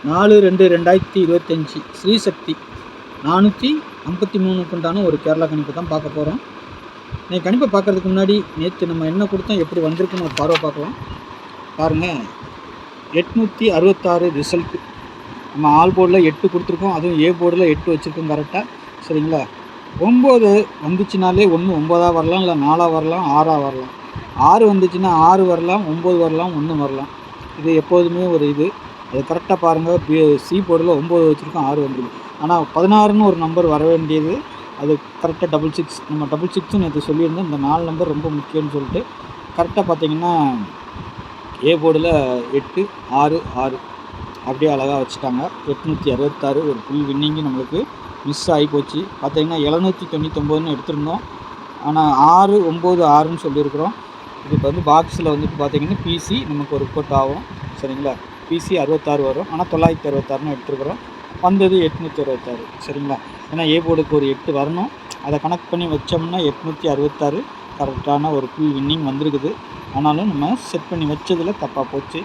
4/2/2025 ஸ்ரீசக்தி 453க்கு உண்டான ஒரு கேரளா கணிப்பு தான் பார்க்க போகிறோம். இன்னைக்கு கணிப்பை பார்க்குறதுக்கு முன்னாடி நேற்று நம்ம என்ன கொடுத்தோம், எப்படி வந்திருக்குன்னு ஒரு பார்வை பார்க்கலாம். பாருங்கள், 866 ரிசல்ட்டு. நம்ம ஆல் போர்டில் 8 கொடுத்துருக்கோம், அதுவும் ஏ போர்டில் 8 வச்சுருக்கோம் கரெக்டாக. சரிங்களா? 9 வந்துச்சுனாலே ஒன்று 9ஆக வரலாம், இல்லை 4ஆக வரலாம், 6ஆக வரலாம். 6 வந்துச்சுன்னா 6 வரலாம், 9 வரலாம், 1 வரலாம். இது எப்போதுமே ஒரு இது அது கரெக்டாக பாருங்கள். சி போர்டில் 9 வச்சுருக்கோம், 6 வந்துருக்கு. ஆனால் 16ன்னு ஒரு நம்பர் வர வேண்டியது, அது கரெக்டாக 66. நம்ம 66ன்னு நேற்று சொல்லியிருந்தோம். இந்த 4 நம்பர் ரொம்ப முக்கியம்னு சொல்லிட்டு கரெக்டாக பார்த்தீங்கன்னா ஏ போர்டில் 8 6 6 அப்படியே அழகாக வச்சுட்டாங்க. 866 ஒரு ஃபுல் வின்னிங்கு நம்மளுக்கு மிஸ் ஆகி போச்சு. பார்த்தீங்கன்னா 799ன்னு எடுத்திருந்தோம், ஆனால் 6 9 6ன்னு சொல்லியிருக்கிறோம். இதுக்கு வந்து பாக்ஸில் வந்துட்டு பார்த்தீங்கன்னா பிசி நமக்கு ஒரு ரிப்போர்ட் ஆகும். சரிங்களா? பிசி 66 வரும், ஆனால் 966ன்னு எடுத்துருக்குறோம். வந்தது 866. சரிங்களா? ஏன்னா ஏ போர்டுக்கு ஒரு 8 வரணும், அதை கனெக்ட் பண்ணி வச்சோம்னா 866 கரெக்டான ஒரு ஃபுல் வின்னிங் வந்திருக்குது. ஆனாலும் நம்ம செட் பண்ணி வச்சதில் தப்பாக போச்சு.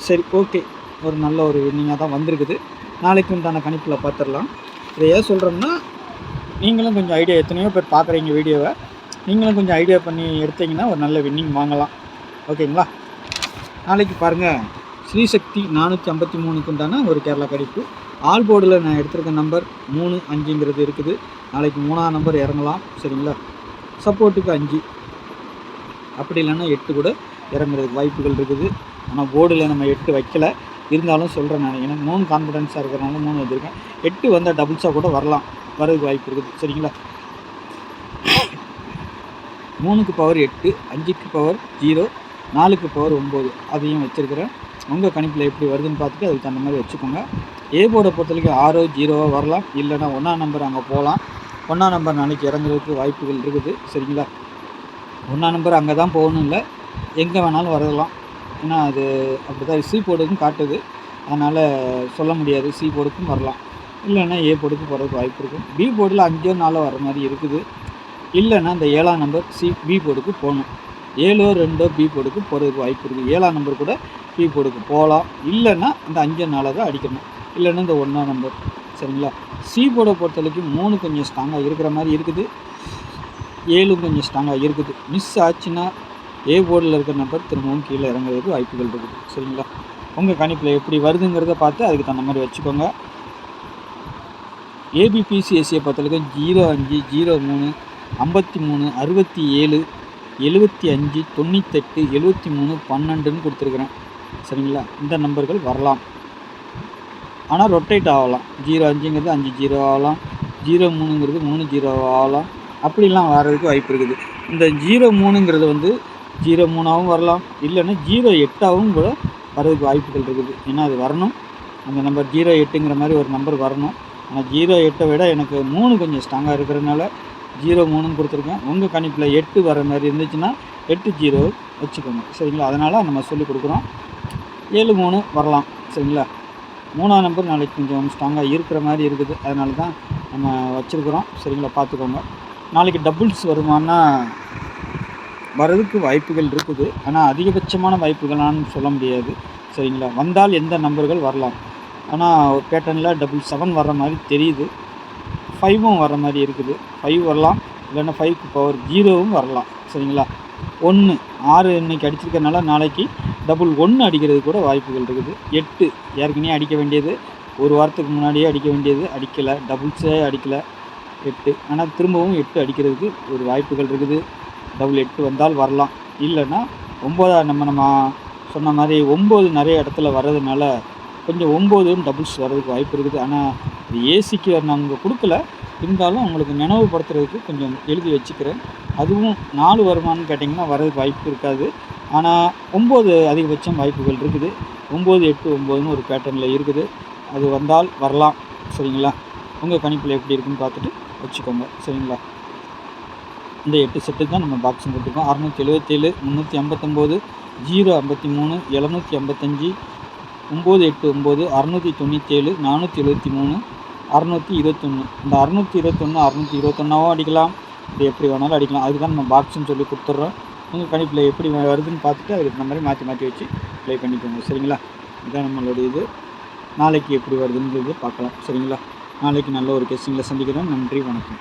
சரி, ஓகே, ஒரு நல்ல ஒரு வின்னிங்காக தான் வந்திருக்குது. நாளைக்கு உண்டான கணிப்பில் பார்த்துடலாம். இதை ஏன் சொல்கிறோம்னா, நீங்களும் கொஞ்சம் ஐடியா, எத்தனையோ பேர் பார்க்குறீங்க வீடியோவை, நீங்களும் கொஞ்சம் ஐடியா பண்ணி எடுத்தீங்கன்னா ஒரு நல்ல வின்னிங் வாங்கலாம். ஓகேங்களா? நாளைக்கு பாருங்கள், ஸ்ரீசக்தி 453க்கு உண்டான ஒரு கேரளா கணிப்பு. ஆல் போர்டில் நான் எடுத்திருக்க நம்பர் 3 5ங்கிறது இருக்குது. நாளைக்கு 3ஆம் நம்பர் இறங்கலாம். சரிங்களா? சப்போர்ட்டுக்கு 5, அப்படி இல்லைன்னா 8 கூட இறங்குறதுக்கு வாய்ப்புகள் இருக்குது. ஆனால் போர்டில் நம்ம 8 வைக்கலை, இருந்தாலும் சொல்கிறேன் நான். எனக்கு 3 கான்ஃபிடென்ஸாக இருக்கிறனால 3 வச்சுருக்கேன். 8 வந்தால் டபுள்ஸாக கூட வரதுக்கு வாய்ப்பு இருக்குது. சரிங்களா? 3க்கு பவர் 8, 5க்கு பவர் 0, 4க்கு பவர் 9 அதையும் வச்சுருக்கிறேன். உங்கள் கணிப்பில் எப்படி வருதுன்னு பார்த்துட்டு அதுக்கு தகுந்த மாதிரி வச்சுக்கோங்க. ஏ போர்டை பொறுத்த வரைக்கும் 6 0 வரலாம், இல்லைனா 1ஆம் நம்பர் அங்கே போகலாம். 1ஆம் நம்பர் நாளைக்கு இறங்குறதுக்கு வாய்ப்புகள் இருக்குது. சரிங்களா? 1ஆம் நம்பர் அங்கே தான் போகணும் இல்லை, எங்கே வேணாலும் வரலாம். ஏன்னா அது அப்படி தான் சி போர்டுக்கும் காட்டுது, அதனால் சொல்ல முடியாது. சி போர்டுக்கும் வரலாம், இல்லைன்னா ஏ போர்டுக்கு போகிறதுக்கு வாய்ப்பு இருக்கும். பி போர்டில் 5 4 வர மாதிரி இருக்குது. இல்லைன்னா இந்த 7ஆம் நம்பர் பி போர்டுக்கு போகணும். 7 2 பி போர்டுக்கு போகிறதுக்கு வாய்ப்பு இருக்குது. 7ஆம் நம்பர் கூட பி போர்டுக்கு போகலாம், இல்லைன்னா இந்த 5 4 தான் அடிக்கணும், இல்லைன்னா இந்த 1ஆம் நம்பர். சரிங்களா? சி போர்டை பொறுத்த வரைக்கும் 3 கொஞ்சம் ஸ்ட்ராங்காக இருக்கிற மாதிரி இருக்குது, 7 கொஞ்சம் ஸ்ட்ராங்காக இருக்குது. மிஸ் ஆச்சுன்னா ஏ போர்டில் இருக்கிற நம்பர் திரும்பவும் கீழே இறங்குறதுக்கு வாய்ப்புகள் இருக்குது. சரிங்களா? உங்கள் கணிப்பில் எப்படி வருதுங்கிறத பார்த்து அதுக்கு தகுந்த மாதிரி வச்சுக்கோங்க. ஏபிபிசிஎஸ்சியை பொறுத்தவரைக்கும் 05 03 53 67 75 98 73 12ன்னு கொடுத்துருக்குறேன். சரிங்களா? இந்த நம்பர்கள் வரலாம், ஆனால் ரொட்டேட் ஆகலாம். 05ங்கிறது 5 0 ஆகலாம், 03ங்கிறது 3 0 ஆகலாம், அப்படிலாம் வர்றதுக்கு வாய்ப்பு இருக்குது. இந்த 03ங்கிறது வந்து 03ஆகவும் வரலாம், இல்லைன்னா 08ஆகவும் கூட வர்றதுக்கு வாய்ப்புகள் இருக்குது. ஏன்னா அது வரணும், அந்த நம்பர் 08ங்கிற மாதிரி ஒரு நம்பர் வரணும். ஆனால் 08 விட எனக்கு 3 கொஞ்சம் ஸ்ட்ராங்காக இருக்கிறதுனால 03ன்னு கொடுத்துருக்கேன். உங்கள் கணிப்பில் 8 வர மாதிரி இருந்துச்சுன்னா 8 0 வச்சுக்கோங்க. சரிங்களா? அதனால் நம்ம சொல்லிக் கொடுக்குறோம். 7 3 வரலாம். சரிங்களா? 3ஆம் நம்பர் நாளைக்கு கொஞ்சம் ஸ்ட்ராங்காக இருக்கிற மாதிரி இருக்குது, அதனால தான் நம்ம வச்சுருக்குறோம். சரிங்களா? பார்த்துக்கோங்க. நாளைக்கு டபுள்ஸ் வருமானா வர்றதுக்கு வாய்ப்புகள் இருக்குது, ஆனால் அதிகபட்சமான வாய்ப்புகளான்னு சொல்ல முடியாது. சரிங்களா? வந்தால் எந்த நம்பர்கள் வரலாம், ஆனால் பேட்டர்னில் 7 வர்ற மாதிரி தெரியுது, 5ம் வர மாதிரி இருக்குது. 5 வரலாம், இல்லைன்னா 5க்கு பவர் 0வும் வரலாம். சரிங்களா? 1 6 இன்றைக்கி அடிச்சிருக்கனால நாளைக்கு 1 அடிக்கிறது கூட வாய்ப்புகள் இருக்குது. 8 ஏற்கனவே அடிக்க வேண்டியது, ஒரு வாரத்துக்கு முன்னாடியே அடிக்க வேண்டியது, அடிக்கலை, டபுள்ஸே அடிக்கலை 8, ஆனால் திரும்பவும் 8 அடிக்கிறதுக்கு ஒரு வாய்ப்புகள் இருக்குது. 8 வந்தால் வரலாம், இல்லைன்னா 9 நம்ம சொன்ன மாதிரி 9 நிறைய இடத்துல வர்றதுனால கொஞ்சம் 9ம் டபுள்ஸ் வர்றதுக்கு வாய்ப்பு இருக்குது. ஆனால் இது ஏசிக்கு நாங்கள் கொடுக்கல, இருந்தாலும் உங்களுக்கு நினைவுபடுத்துறதுக்கு கொஞ்சம் எழுதி வச்சுக்கிறேன். அதுவும் 4 வருமானு கேட்டிங்கன்னா வர்றதுக்கு வாய்ப்பு இருக்காது, ஆனால் 9 அதிகபட்சம் வாய்ப்புகள் இருக்குது. 9 8 9ன்னு ஒரு பேட்டர்னில் இருக்குது, அது வந்தால் வரலாம். சரிங்களா? உங்கள் கணிப்பில் எப்படி இருக்குன்னு பார்த்துட்டு வச்சுக்கோங்க. சரிங்களா? இந்த 8 செட்டு தான் நம்ம பாக்ஸிங் கொடுத்துருக்கோம். 677 359 053 755 989 697 473 621. இந்த 621 621ஆகவும் அடிக்கலாம், இது எப்படி வேணாலும் அடிக்கலாம். அதுக்கு தான் நம்ம பாக்ஸ்ன்னு சொல்லி கொடுத்துட்றோம். உங்கள் கணிப்பில் எப்படி வருதுன்னு பார்த்துட்டு அதுக்கு இந்த மாதிரி மாற்றி மாற்றி வச்சு ப்ளே பண்ணிக்கோங்க. சரிங்களா? இதுதான் நம்மளோட இது. நாளைக்கு எப்படி வருதுன்றது பார்க்கலாம். சரிங்களா? நாளைக்கு நல்ல ஒரு கெஸ்டிங்கில் சந்திக்கிறேன். நன்றி, வணக்கம்.